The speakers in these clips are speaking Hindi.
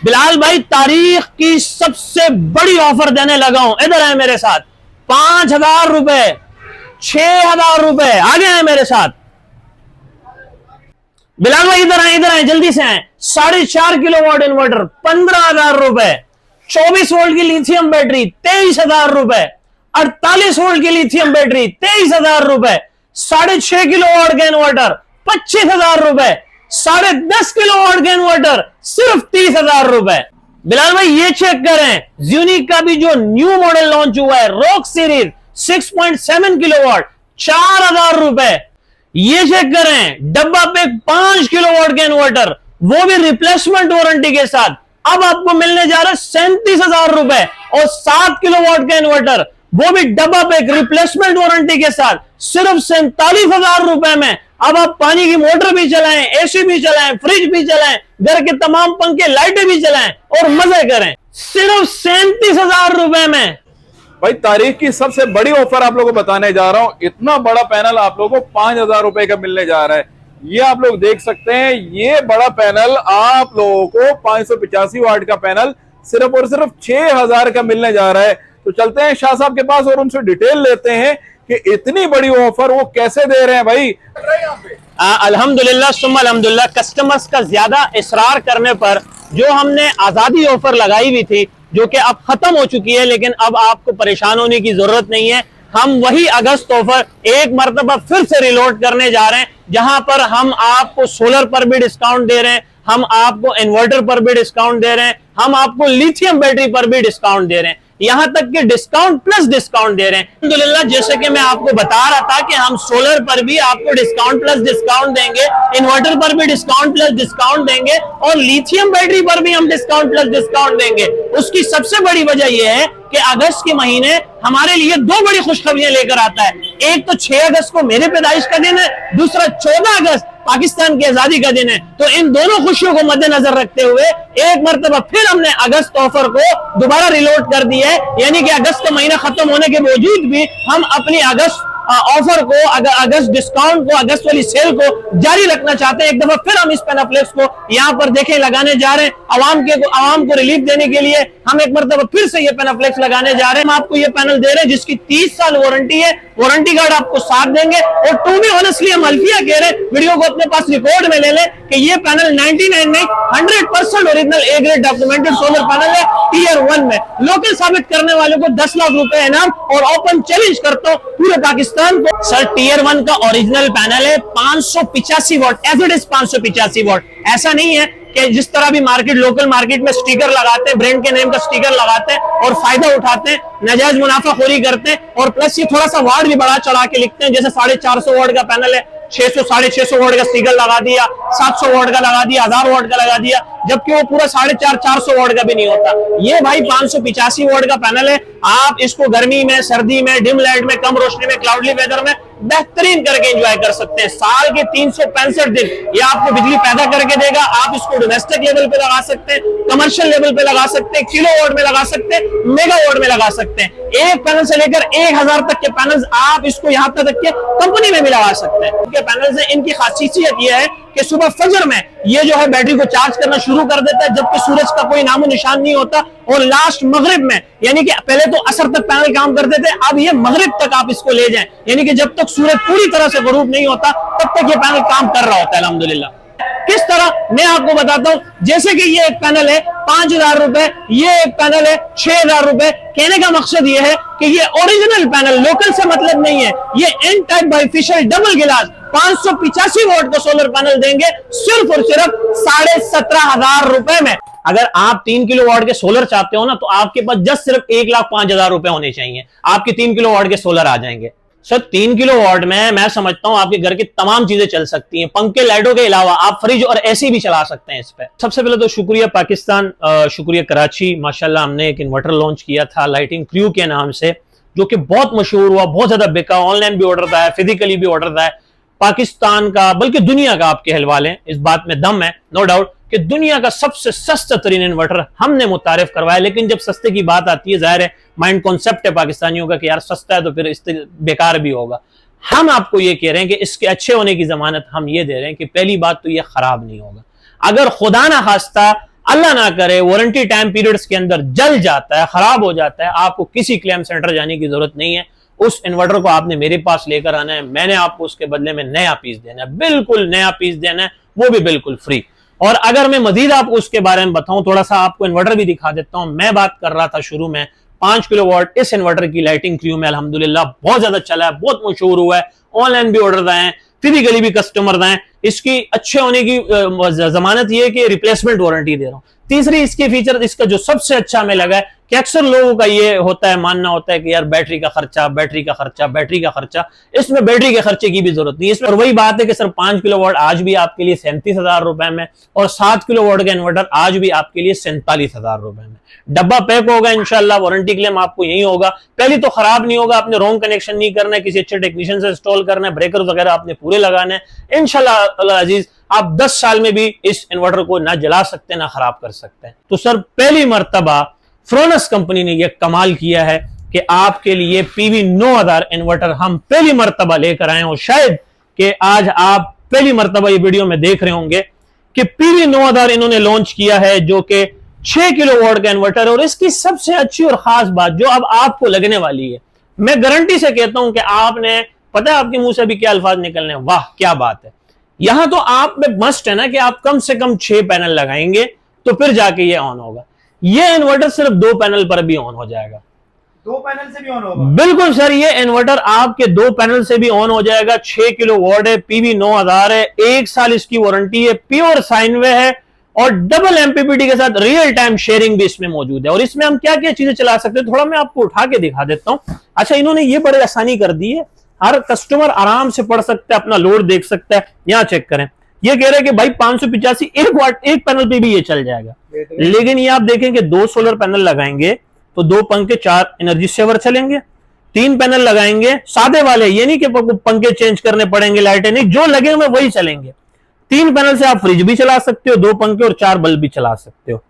बिलाल भाई तारीख की सबसे बड़ी ऑफर देने लगा हूं, इधर है मेरे साथ। 5,000 रुपए, 6,000 रुपए, आगे हैं मेरे साथ। बिलाल भाई इधर आए जल्दी से आए। 4.5 किलोवाट इन्वर्टर 15,000 रुपए, 24 वोल्ट की लिथियम बैटरी 23,000 रुपए, 48 वोल्ट की लिथियम बैटरी 23,000 रुपए, 6.5 किलोवाट का इन्वर्टर 25,000 रुपए, 10.5 किलोवाट का इन्वर्टर सिर्फ 30,000 रुपए। बिलाल भाई ये चेक करें, यूनिक का भी जो न्यू मॉडल लॉन्च हुआ है रॉक सीरीज 6.7 किलोवाट 4,000 रुपए। ये चेक करें, डब्बा पे 5 किलोवाट का इन्वर्टर, वो भी रिप्लेसमेंट वारंटी के साथ, अब आपको मिलने जा रहा है 37,000 रुपए। और 7 किलोवाट का इन्वर्टर, वो भी डब्बा पे रिप्लेसमेंट वारंटी के साथ, सिर्फ 47,000 रुपए में। अब आप पानी की मोटर भी चलाएं, एसी भी चलाएं, फ्रिज भी चलाएं, घर के तमाम पंखे लाइटें भी चलाएं और मजे करें, सिर्फ 37,000 रुपए में। भाई तारीख की सबसे बड़ी ऑफर आप लोगों को बताने जा रहा हूं। इतना बड़ा पैनल आप लोगों को 5,000 रुपए का मिलने जा रहा है। ये आप लोग देख सकते हैं, ये बड़ा पैनल आप लोगों को 585 वाट का पैनल सिर्फ और सिर्फ 6,000 का मिलने जा रहा है। तो चलते हैं शाह साहब के पास और उनसे डिटेल लेते हैं कि इतनी बड़ी ऑफर वो कैसे दे रहे हैं। भाई अल्हम्दुलिल्लाह सुम्मा अल्हम्दुलिल्लाह, कस्टमर्स का ज्यादा इसरार करने पर जो हमने आजादी ऑफर लगाई हुई थी, जो कि अब खत्म हो चुकी है, लेकिन अब आपको परेशान होने की जरूरत नहीं है। हम वही अगस्त ऑफर एक मरतबा फिर से रिलोड करने जा रहे हैं, जहां पर हम आपको सोलर पर भी डिस्काउंट दे रहे हैं, हम आपको इन्वर्टर पर भी डिस्काउंट दे रहे हैं, हम आपको लिथियम बैटरी पर भी डिस्काउंट दे रहे हैं, यहां तक कि डिस्काउंट प्लस डिस्काउंट दे रहे हैं। अल्हम्दुलिल्लाह, जैसे कि मैं आपको बता रहा था कि हम सोलर पर भी आपको डिस्काउंट प्लस डिस्काउंट देंगे, इन्वर्टर पर भी डिस्काउंट प्लस डिस्काउंट देंगे और लिथियम बैटरी पर भी हम डिस्काउंट प्लस डिस्काउंट देंगे। उसकी सबसे बड़ी वजह यह है कि अगस्त के महीने हमारे लिए दो बड़ी खुशखबरियां लेकर आता है। एक तो 6 अगस्त को मेरे पैदाइश का दिन है, दूसरा 14 अगस्त पाकिस्तान की आजादी का दिन है। तो इन दोनों खुशियों को मद्देनजर रखते हुए एक मरतबा फिर हमने अगस्त ऑफर को दोबारा रिलोड कर दिया है, यानी कि अगस्त का महीना खत्म होने के बावजूद भी हम अपनी अगस्त ऑफर को, अगस्त डिस्काउंट को, अगस्त वाली सेल को जारी रखना चाहते हैं। एक दफा फिर हम इस पेनाफ्लेक्स को यहाँ पर देखें लगाने जा रहे हैं, आवाम को रिलीफ देने के लिए हम एक मरतबा फिर से ये पेनाफ्लेक्स लगाने जा रहे हैं। हम आपको ये पैनल दे रहे हैं जिसकी 30 साल वारंटी है, वारंटी कार्ड आपको साथ देंगे। और टू बी ऑनेस्टली हम अल्फिया कह रहे हैं, वीडियो को अपने पास रिकॉर्ड में ले लें कि ये पैनल 99 नहीं 100% original A grade documented solar panel है, टियर 1 में। लोकल साबित करने वालों को 10 लाख रुपए इनाम और ओपन चैलेंज करता हूं पूरे पाकिस्तान को। सर टियर 1 का ओरिजिनल पैनल है 585 watt, as it is 585 watt. ऐसा नहीं है कि जिस तरह भी लोकल मार्केट में स्टिकर लगाते हैं, ब्रांड के नेम का स्टिकर लगाते हैं और फायदा उठाते हैं, नाजायज मुनाफाखोरी करते हैं। और प्लस ये थोड़ा सा वाट भी बढ़ा चढ़ा के लिखते हैं, जैसे 450 वॉट का पैनल है, 600-650 वॉट का स्टिकर लगा दिया, 700 वॉट का लगा दिया, 1000 वॉट का लगा दिया, जबकि वो पूरा 450-400 वॉट का भी नहीं होता। ये भाई 585 वॉट का पैनल है। आप इसको गर्मी में, सर्दी में, डिम लाइट में, कम रोशनी में, क्लाउडली वेदर में बेहतरीन करके एंजॉय कर सकते हैं। साल के 365 दिन ये आपको बिजली पैदा करके देगा। आप इसको डोमेस्टिक लेवल पे लगा सकते हैं, कमर्शियल लेवल पे लगा सकते हैं, किलो वॉट में लगा सकते हैं, मेगा वॉट में लगा सकते हैं। एक पैनल से लेकर 1000 तक के पैनल्स आप इसको यहां तक के कंपनी में भी लगा सकते हैं। इनके पैनल्स है, इनकी खासियत यह है कि सुबह फजर में ये जो है बैटरी को चार्ज करना शुरू कर देता है, जबकि सूरज का कोई नामो निशान नहीं होता। और लास्ट मगरिब में, यानी कि पहले तो असर तक पैनल काम करते थे, अब ये मगरिब तक आप इसको ले जाएं, यानी कि जब तक सूरज पूरी तरह से गरूब नहीं होता तब तक ये पैनल काम कर रहा होता है अल्हम्दुलिल्लाह। किस तरह मैं आपको बताता हूं, जैसे कि ये एक पैनल है 5,000 रुपए, ये एक पैनल है 6,000 रुपए। कहने का मकसद ये है कि ये ओरिजिनल पैनल, लोकल से मतलब नहीं है, ये एन टाइप बाइफिशियल डबल गिलास 585 वोल्ट का सोलर पैनल देंगे सिर्फ और सिर्फ 17,500 रुपए में। अगर आप 3 किलो वाट के सोलर चाहते हो ना, तो आपके पास जस्ट सिर्फ 1,05,000 रुपए होने चाहिए, आपके 3 किलो वाट के सोलर आ जाएंगे। सर 3 किलो वाट में मैं समझता हूं आपके घर की तमाम चीजें चल सकती हैं, पंखे लाइटों के अलावा आप फ्रिज और एसी भी चला सकते हैं इस पे। सबसे पहले तो शुक्रिया पाकिस्तान, शुक्रिया कराची। माशाल्लाह हमने एक इन्वर्टर लॉन्च किया था लाइटिंग क्रू के नाम से, जो कि बहुत मशहूर हुआ, बहुत ज्यादा बिका, ऑनलाइन भी ऑर्डर था, फिजिकली भी ऑर्डर था। पाकिस्तान का बल्कि दुनिया का, आपके हवाले इस बात में दम है, नो डाउट, कि दुनिया का सबसे सस्ता तरीन इन्वर्टर हमने मुतारिफ करवाया। लेकिन जब सस्ते की बात आती है, जाहिर है माइंड कॉन्सेप्ट है पाकिस्तानियों का कि यार सस्ता है तो फिर इससे बेकार भी होगा। हम आपको ये कह रहे हैं कि इसके अच्छे होने की जमानत हम ये दे रहे हैं कि पहली बात तो ये खराब नहीं होगा। अगर खुदा ना खास्ता अल्लाह ना करे वारंटी टाइम पीरियड्स के अंदर जल जाता है, खराब हो जाता है, आपको किसी क्लेम सेंटर जाने की जरूरत नहीं है। उस इन्वर्टर को आपने मेरे पास लेकर आना है, मैंने आपको उसके बदले में नया पीस देना है, बिल्कुल नया पीस देना है, वो भी बिल्कुल फ्री। और अगर मैं मजीद आपको उसके बारे में बताऊं, थोड़ा सा आपको इन्वर्टर भी दिखा देता हूं। मैं बात कर रहा था शुरू में 5 किलोवाट इस इन्वर्टर की लाइटिंग क्रू में अल्हम्दुलिल्लाह बहुत ज्यादा चला है, बहुत मशहूर हुआ है, ऑनलाइन भी ऑर्डर आए हैं, फिजिकली भी कस्टमर आए। इसकी अच्छे होने की जमानत यह है कि रिप्लेसमेंट वारंटी दे रहा हूं। तीसरी इसके फीचर, इसका जो सबसे अच्छा हमें लगा है कि अक्सर लोगों का ये होता है, मानना होता है कि यार बैटरी का खर्चा, बैटरी का खर्चा, बैटरी का खर्चा। इसमें बैटरी के खर्चे की भी जरूरत नहीं है इसमें। और वही बात है कि सर 5 किलोवाट आज भी आपके लिए 37,000 रुपए में, और 7 किलोवाट का इन्वर्टर आज भी आपके लिए 47,000 रुपए में। डब्बा पैक होगा इंशाल्लाह, वारंटी क्लेम आपको यही होगा। पहले तो खराब नहीं होगा, आपने रॉन्ग कनेक्शन नहीं करना है, किसी अच्छे टेक्नीशियन से इंस्टॉल करना है, ब्रेकर वगैरह आपने पूरे लगाने हैं। इंशाल्लाह अजीज आप 10 साल में भी इस इन्वर्टर को ना जला सकते ना खराब कर सकते हैं। तो सर पहली मर्तबा फ्रोनस कंपनी ने यह कमाल किया है कि आपके लिए पीवी 9000 इन्वर्टर हम पहली मर्तबा लेकर आए, और शायद कि आज आप पहली मर्तबा ये वीडियो में देख रहे होंगे कि पीवी 9000 इन्होंने लॉन्च किया है, जो कि 6 किलोवाट का इन्वर्टर। और इसकी सबसे अच्छी और खास बात जो अब आपको लगने वाली है, मैं गारंटी से कहता हूं कि आपने, पता है आपके मुंह से अभी क्या अल्फाज निकलने, वाह क्या बात है। यहां तो आप में मस्ट है ना कि आप कम से कम 6 पैनल लगाएंगे तो फिर जाके ये ऑन होगा। ये इन्वर्टर सिर्फ 2 पैनल पर भी ऑन हो जाएगा। 2 पैनल से भी ऑन होगा? बिल्कुल सर, ये इन्वर्टर आपके 2 पैनल से भी ऑन हो जाएगा। 6 किलोवाट है, पीवी 9000 है, 1 साल इसकी वारंटी है, प्योर साइन वे है, और डबल एमपीपीटी के साथ रियल टाइम शेयरिंग भी इसमें मौजूद है। और इसमें हम क्या क्या चीजें चला सकते हैं, थोड़ा मैं आपको उठा के दिखा देता हूं। अच्छा, इन्होंने ये बड़ी आसानी कर दी है, हर कस्टमर आराम से पढ़ सकता है, अपना लोड देख सकता है। यहां चेक करें, ये कह रहे हैं कि भाई 585 1 वाट 1 पैनल पे भी ये चल जाएगा। लेकिन ये आप देखें कि 2 सोलर पैनल लगाएंगे तो 2 पंखे 4 एनर्जी सेवर चलेंगे। 3 पैनल लगाएंगे सादे वाले, ये नहीं कि पंखे चेंज करने पड़ेंगे, लाइटें नहीं, जो लगे हुए वही चलेंगे। 3 पैनल से आप फ्रिज भी चला सकते हो, 2 पंखे और 4 बल्ब भी चला सकते हो।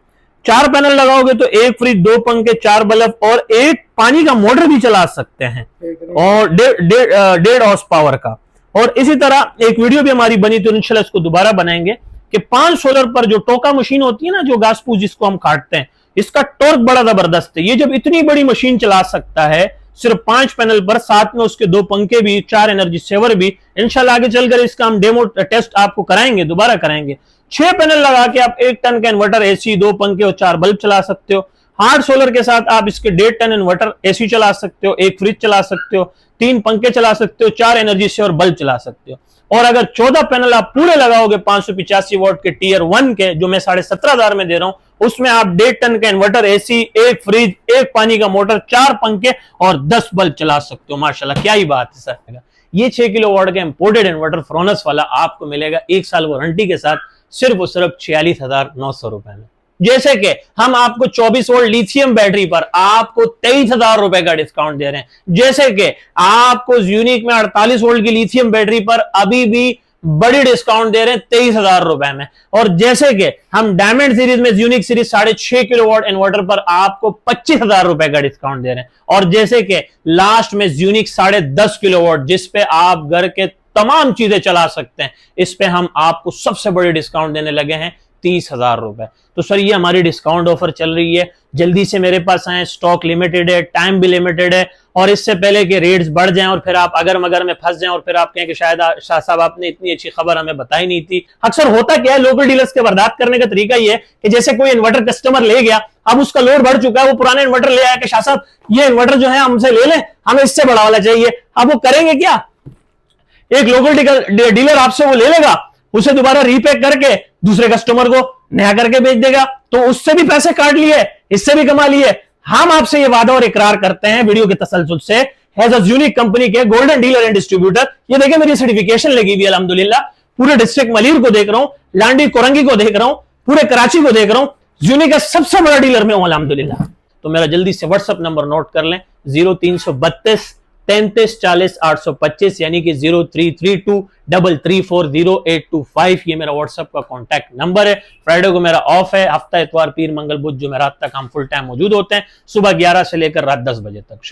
4 पैनल लगाओगे तो 1 फ्रिज, 2 पंखे, 4 बल्ब और 1 पानी का मोटर भी चला सकते हैं, और 1.5 हॉर्स पावर का। और इसी तरह एक वीडियो भी हमारी बनी तो इंशाल्लाह इसको दोबारा बनाएंगे कि 5 सोलर पर जो टोका मशीन होती है ना, जो घास फूस जिसको हम काटते हैं, इसका टॉर्क बड़ा जबरदस्त है। ये जब इतनी बड़ी मशीन चला सकता है सिर्फ 5 पैनल पर, साथ में उसके 2 पंखे भी, 4 एनर्जी सेवर भी, इंशाल्लाह आगे चलकर इसका हम डेमो टेस्ट आपको कराएंगे, दोबारा कराएंगे। 6 पैनल लगा के आप 1 टन का इन्वर्टर एसी, 2 पंखे और 4 बल्ब चला सकते हो। हार्ड सोलर के साथ आप इसके 1.5 टन इन्वर्टर एसी चला सकते हो, 1 फ्रिज चला सकते हो, 3 पंखे चला सकते हो, 4 एनर्जी सेवर बल्ब चला सकते हो। और अगर 14 पैनल आप पूरे लगाओगे 585 वॉट के टियर 1 के, जो मैं 17,500 में दे रहा हूं, उसमें आप 1.5 टन का इन्वर्टर एसी, 1 फ्रिज, 1 पानी का मोटर, 4 पंखे और 10 बल्ब चला सकते हो। माशाल्लाह क्या ही बात है सर। ये 6 किलोवाट का इंपोर्टेड इन्वर्टर फ्रोनस वाला आपको मिलेगा 1 साल वारंटी के साथ सिर्फ और सिर्फ 46,900 रुपए में। जैसे कि हम आपको 24 वोल्ट लिथियम बैटरी पर आपको 23,000 रुपए का डिस्काउंट दे रहे हैं, जैसे कि आपको यूनिक में 48 वोल्ट की लिथियम बैटरी पर अभी भी बड़ी डिस्काउंट दे रहे हैं 23,000 रुपए में। और जैसे कि हम डायमंड सीरीज में यूनिक सीरीज 6.5 किलोवाट इन्वर्टर पर आपको 25,000 रुपए का डिस्काउंट दे रहे हैं। और जैसे कि लास्ट में यूनिक 10.5 किलोवाट, जिस पे आप घर के तमाम चीजें चला सकते हैं, इस पे हम आपको सबसे बड़ी डिस्काउंट देने लगे हैं 30,000 रुपए। तो सर ये हमारी डिस्काउंट ऑफर चल रही है, जल्दी से मेरे पास आए, स्टॉक लिमिटेड है, टाइम भी लिमिटेड है। और इससे पहले कि रेट्स बढ़ जाएं और फिर आप अगर मगर में फंस जाएं और फिर आप कहें कि शायद शाह साहब आपने इतनी अच्छी खबर हमें बताई नहीं थी। अक्सर होता क्या है, लोकल डीलर्स के बर्दाश्त करने का तरीका ये है कि जैसे कोई इन्वर्टर कस्टमर ले गया, अब उसका लोड बढ़ चुका है, वो पुराने इन्वर्टर ले आया कि शाह साहब ये इन्वर्टर जो है हमसे ले लें, हमें इससे बड़ा वाला चाहिए। अब वो करेंगे क्या, एक लोकल डीलर आपसे वो ले लेगा, उसे दोबारा रीपैक करके दूसरे कस्टमर को नया करके बेच देगा, तो उससे भी पैसे काट लिए, इससे भी कमा लिए। हम आपसे ये वादा और इकरार करते हैं वीडियो के तसलसल से, एज यूनिक कंपनी के गोल्डन डीलर एंड डिस्ट्रीब्यूटर। ये देखिए मेरी सर्टिफिकेशन लगी हुई है अल्हम्दुलिल्लाह, पूरे डिस्ट्रिक्ट मलीर को देख रहा हूं, लांडी कोरंगी को देख रहा हूं, पूरे कराची को देख रहा हूं, यूनिक का सबसे बड़ा डीलर में हूं अल्हम्दुलिल्लाह। तो मेरा जल्दी से व्हाट्सएप नंबर नोट कर लें, 0332 33 40 825, यानी कि 0332 334 0825। ये मेरा व्हाट्सएप का कॉन्टैक्ट नंबर है। फ्राइडे को मेरा ऑफ है, हफ्ता इतवार पीर मंगल बुध जुमेरात तक हम फुल टाइम मौजूद होते हैं, सुबह 11 से लेकर रात 10 बजे तक।